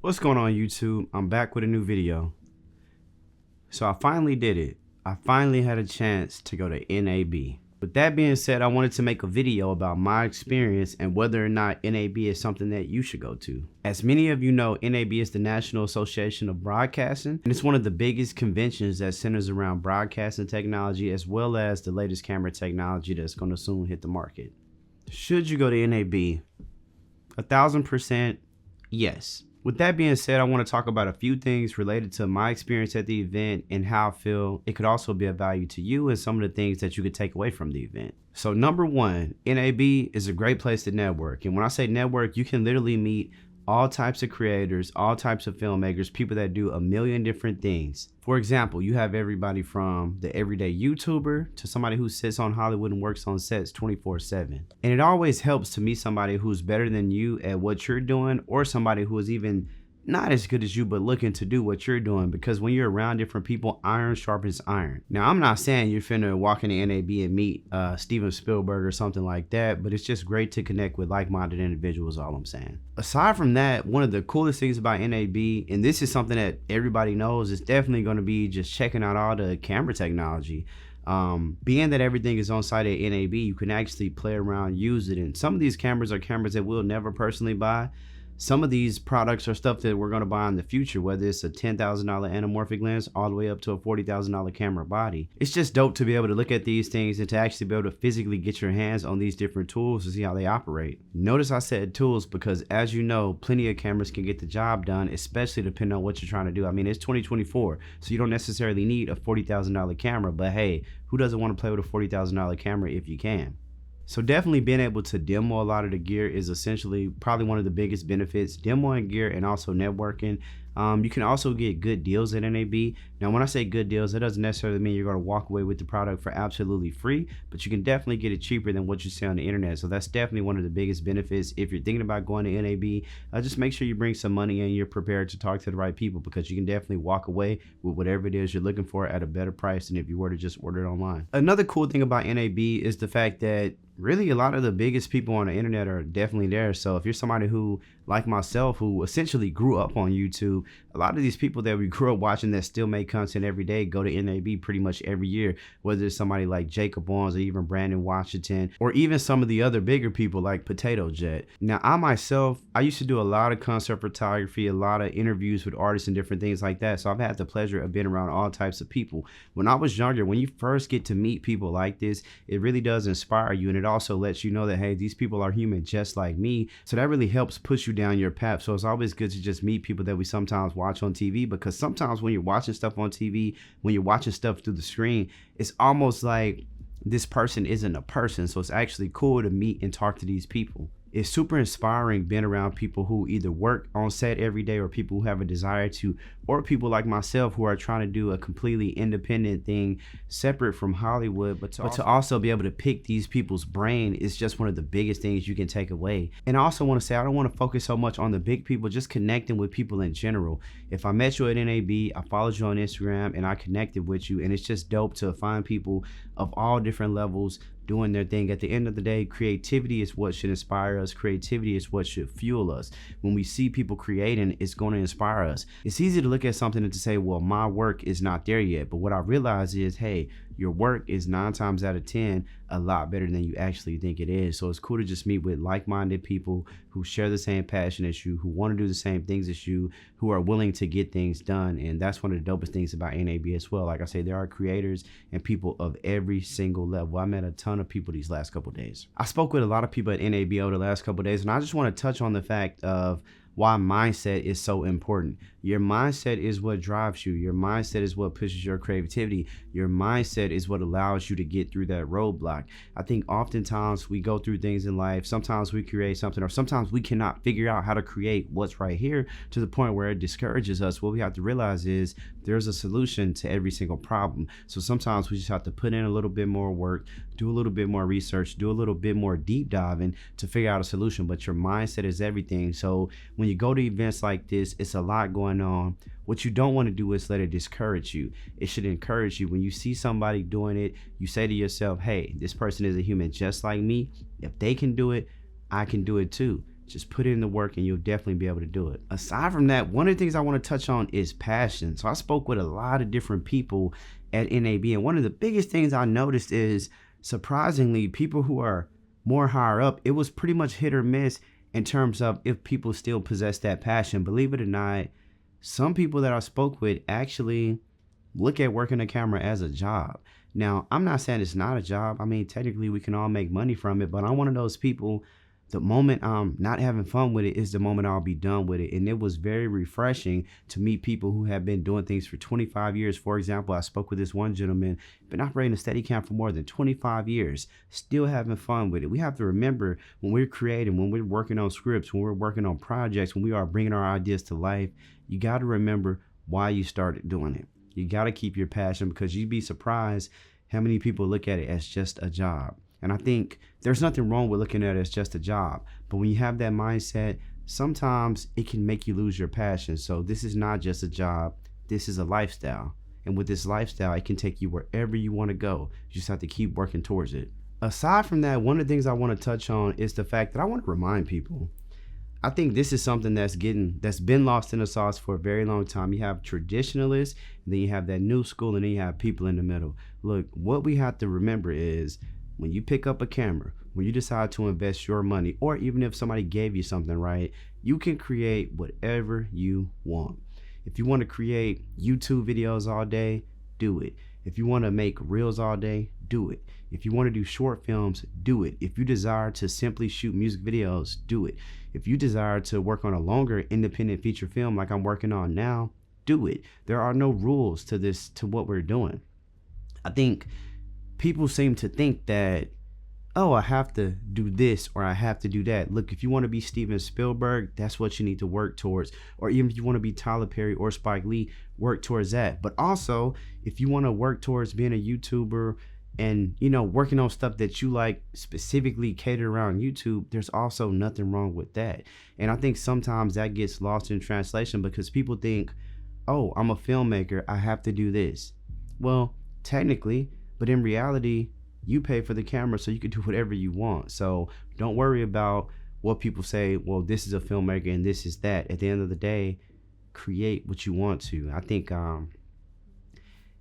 What's going on YouTube? I'm back with a new video. So I finally did it. I finally had a chance to go to NAB. With that being said, I wanted to make a video about my experience and whether or not NAB is something that you should go to. As many of you know, NAB is the National Association of Broadcasting, and it's one of the biggest conventions that centers around broadcasting technology as well as the latest camera technology that's going to soon hit the market. Should you go to NAB? 1000% yes. With that being said, I want to talk about a few things related to my experience at the event and how I feel it could also be of value to you and some of the things that you could take away from the event. So number one, NAB is a great place to network. And when I say network, you can literally meet all types of creators, all types of filmmakers, people that do a million different things. For example, you have everybody from the everyday YouTuber to somebody who sits on Hollywood and works on sets 24/7. And it always helps to meet somebody who's better than you at what you're doing, or somebody who is even not as good as you but looking to do what you're doing, because when you're around different people, iron sharpens iron. Now, I'm not saying you're finna walk into NAB and meet Steven Spielberg or something like that, but it's just great to connect with like-minded individuals, all I'm saying. Aside from that, one of the coolest things about NAB, and this is something that everybody knows, is definitely going to be just checking out all the camera technology. Being that everything is on site at NAB, you can actually play around, use it, and some of these cameras are cameras that we'll never personally buy. Some of these products are stuff that we're going to buy in the future, whether it's a $10,000 anamorphic lens all the way up to a $40,000 camera body. It's just dope to be able to look at these things and to actually be able to physically get your hands on these different tools to see how they operate. Notice I said tools because, as you know, plenty of cameras can get the job done, especially depending on what you're trying to do. I mean, it's 2024, so you don't necessarily need a $40,000 camera, but hey, who doesn't want to play with a $40,000 camera if you can? So definitely being able to demo a lot of the gear is essentially probably one of the biggest benefits. Demoing gear and also networking. You can also get good deals at NAB. Now, when I say good deals, that doesn't necessarily mean you're going to walk away with the product for absolutely free, but you can definitely get it cheaper than what you see on the internet. So that's definitely one of the biggest benefits. If you're thinking about going to NAB, just make sure you bring some money and you're prepared to talk to the right people, because you can definitely walk away with whatever it is you're looking for at a better price than if you were to just order it online. Another cool thing about NAB is the fact that really a lot of the biggest people on the internet are definitely there. So if you're somebody who, like myself, who essentially grew up on YouTube, a lot of these people that we grew up watching that still make content every day go to NAB pretty much every year, whether it's somebody like Jacob Owens or even Brandon Washington, or even some of the other bigger people like Potato Jet. Now, I used to do a lot of concert photography, a lot of interviews with artists and different things like that. So I've had the pleasure of being around all types of people. When I was younger, when you first get to meet people like this, it really does inspire you, and it also lets you know that, hey, these people are human just like me. So that really helps push you down your path. So it's always good to just meet people that we sometimes watch on TV, because sometimes when you're watching stuff on TV, when you're watching stuff through the screen, it's almost like this person isn't a person. So it's actually cool to meet and talk to these people. It's super inspiring being around people who either work on set every day, or people who have a desire to, or people like myself who are trying to do a completely independent thing separate from Hollywood, but to also be able to pick these people's brain is just one of the biggest things you can take away. And I also want to say, I don't want to focus so much on the big people, just connecting with people in general. If I met you at NAB, I followed you on Instagram and I connected with you, and it's just dope to find people of all different levels doing their thing. At the end of the day, creativity is what should inspire us. Creativity is what should fuel us. When we see people creating, it's going to inspire us. It's easy to look at something and to say, well, my work is not there yet. But what I realize is, hey, your work is 9 times out of 10 a lot better than you actually think it is. So it's cool to just meet with like-minded people who share the same passion as you, who want to do the same things as you, who are willing to get things done. And that's one of the dopest things about NAB as well. Like I say, there are creators and people of every single level. I met a ton of people these last couple of days. I spoke with a lot of people at NAB over the last couple of days, and I just want to touch on the fact of why mindset is so important. Your mindset is what drives you. Your mindset is what pushes your creativity. Your mindset is what allows you to get through that roadblock. I think oftentimes we go through things in life. Sometimes we create something, or sometimes we cannot figure out how to create what's right here, to the point where it discourages us. What we have to realize is there's a solution to every single problem. So sometimes we just have to put in a little bit more work, do a little bit more research, do a little bit more deep diving to figure out a solution. But your mindset is everything. So when you go to events like this, it's a lot going on. What you don't want to do is let it discourage you. It should encourage you. When you see somebody doing it, you say to yourself, hey, this person is a human just like me. If they can do it, I can do it too. Just put in the work and you'll definitely be able to do it. Aside from that, one of the things I want to touch on is passion. So I spoke with a lot of different people at NAB, and one of the biggest things I noticed is, surprisingly, people who are more higher up, it was pretty much hit or miss in terms of if people still possess that passion. Believe it or not, some people that I spoke with actually look at working a camera as a job. Now, I'm not saying it's not a job. I mean, technically we can all make money from it, but I'm one of those people, the moment I'm not having fun with it is the moment I'll be done with it. And it was very refreshing to meet people who have been doing things for 25 years. For example, I spoke with this one gentleman, been operating a Steadicam for more than 25 years, still having fun with it. We have to remember, when we're creating, when we're working on scripts, when we're working on projects, when we are bringing our ideas to life, you got to remember why you started doing it. You got to keep your passion, because you'd be surprised how many people look at it as just a job. And I think there's nothing wrong with looking at it as just a job. But when you have that mindset, sometimes it can make you lose your passion. So this is not just a job. This is a lifestyle. And with this lifestyle, it can take you wherever you want to go. You just have to keep working towards it. Aside from that, one of the things I want to touch on is the fact that I want to remind people, I think this is something that's been lost in the sauce for a very long time. You have traditionalists, and then you have that new school, and then you have people in the middle. Look, what we have to remember is, when you pick up a camera, when you decide to invest your money, or even if somebody gave you something, right, you can create whatever you want. If you want to create YouTube videos all day, do it. If you want to make reels all day, do it. If you want to do short films, do it. If you desire to simply shoot music videos, do it. If you desire to work on a longer independent feature film like I'm working on now, do it. There are no rules to this, to what we're doing. I think people seem to think that, oh, I have to do this or I have to do that. Look, if you want to be Steven Spielberg, that's what you need to work towards. Or even if you want to be Tyler Perry or Spike Lee, work towards that. But also, if you want to work towards being a YouTuber and, you know, working on stuff that you like, specifically catered around YouTube, there's also nothing wrong with that. And I think sometimes that gets lost in translation, because people think, oh, I'm a filmmaker, I have to do this. Well, technically, but in reality, you pay for the camera, so you can do whatever you want. So don't worry about what people say, well, this is a filmmaker and this is that. At the end of the day, create what you want to. I think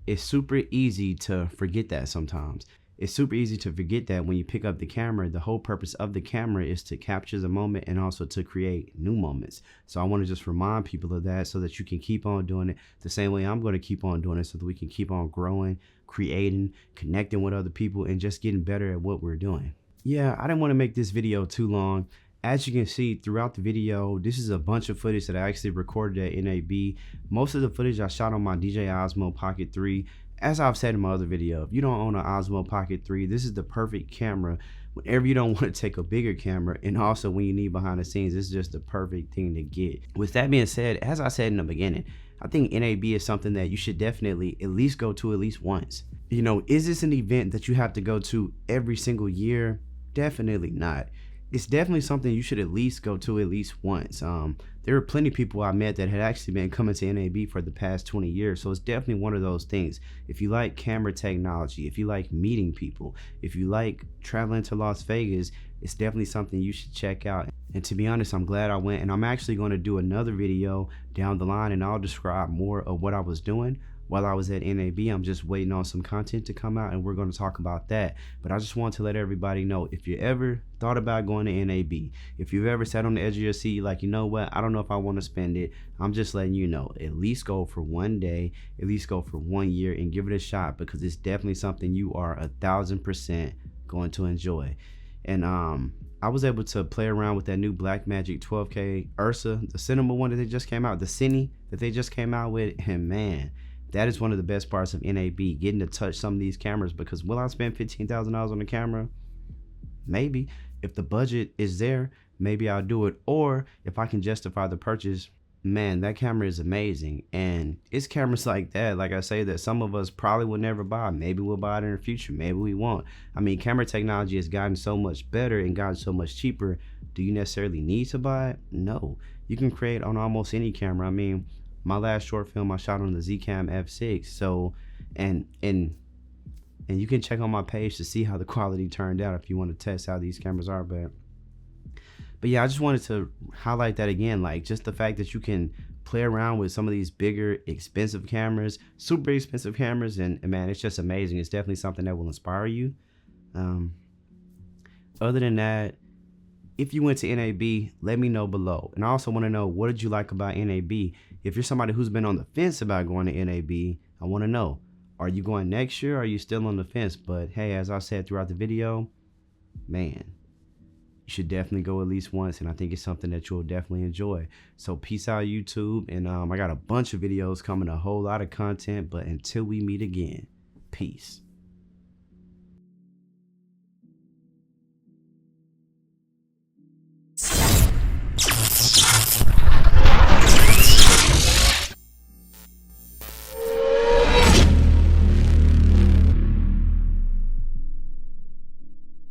it's super easy to forget that sometimes. It's super easy to forget that when you pick up the camera, the whole purpose of the camera is to capture the moment and also to create new moments. So I want to just remind people of that, so that you can keep on doing it the same way I'm going to keep on doing it, so that we can keep on growing, creating, connecting with other people, and just getting better at what we're doing. Yeah, I didn't want to make this video too long. As you can see throughout the video, this is a bunch of footage that I actually recorded at NAB. Most of the footage I shot on my DJI Osmo Pocket 3. As I've said in my other video, if you don't own an Osmo Pocket 3, this is the perfect camera whenever you don't want to take a bigger camera, and also when you need behind the scenes. This is just the perfect thing to get. With that being said, as I said in the beginning, I think NAB is something that you should definitely at least go to at least once. You know, is this an event that you have to go to every single year? Definitely not. It's definitely something you should at least go to at least once. There were plenty of people I met that had actually been coming to NAB for the past 20 years. So it's definitely one of those things. If you like camera technology, if you like meeting people, if you like traveling to Las Vegas, it's definitely something you should check out. And to be honest, I'm glad I went, and I'm actually going to do another video down the line, and I'll describe more of what I was doing while I was at NAB. I'm just waiting on some content to come out, and we're going to talk about that. But I just want to let everybody know, if you ever thought about going to NAB, if you've ever sat on the edge of your seat like, you know what, I don't know if I want to spend it, I'm just letting you know, at least go for one day, at least go for 1 year, and give it a shot, because it's definitely something you are 1000% going to enjoy. And I was able to play around with that new Blackmagic 12K Ursa, the cinema one that they just came out, the cine that they just came out with, and man, that is one of the best parts of NAB, getting to touch some of these cameras. Because will I spend $15,000 on a camera? Maybe. If the budget is there, maybe I'll do it. Or if I can justify the purchase, man, that camera is amazing. And it's cameras like that, like I say, that some of us probably will never buy. Maybe we'll buy it in the future, maybe we won't. I mean, camera technology has gotten so much better and gotten so much cheaper. Do you necessarily need to buy it? No. You can create on almost any camera. I mean, my last short film I shot on the Zcam F6. So, and you can check on my page to see how the quality turned out if you want to test how these cameras are. But But yeah, I just wanted to highlight that again, like just the fact that you can play around with some of these bigger, expensive cameras, super expensive cameras, and man, it's just amazing. It's definitely something that will inspire you. Other than that, if you went to NAB, let me know below. And I also want to know, what did you like about NAB? If you're somebody who's been on the fence about going to NAB, I want to know, are you going next year or are you still on the fence? But hey, as I said throughout the video, man, you should definitely go at least once, and I think it's something that you'll definitely enjoy. So peace out, YouTube, and I got a bunch of videos coming, a whole lot of content, but until we meet again, peace.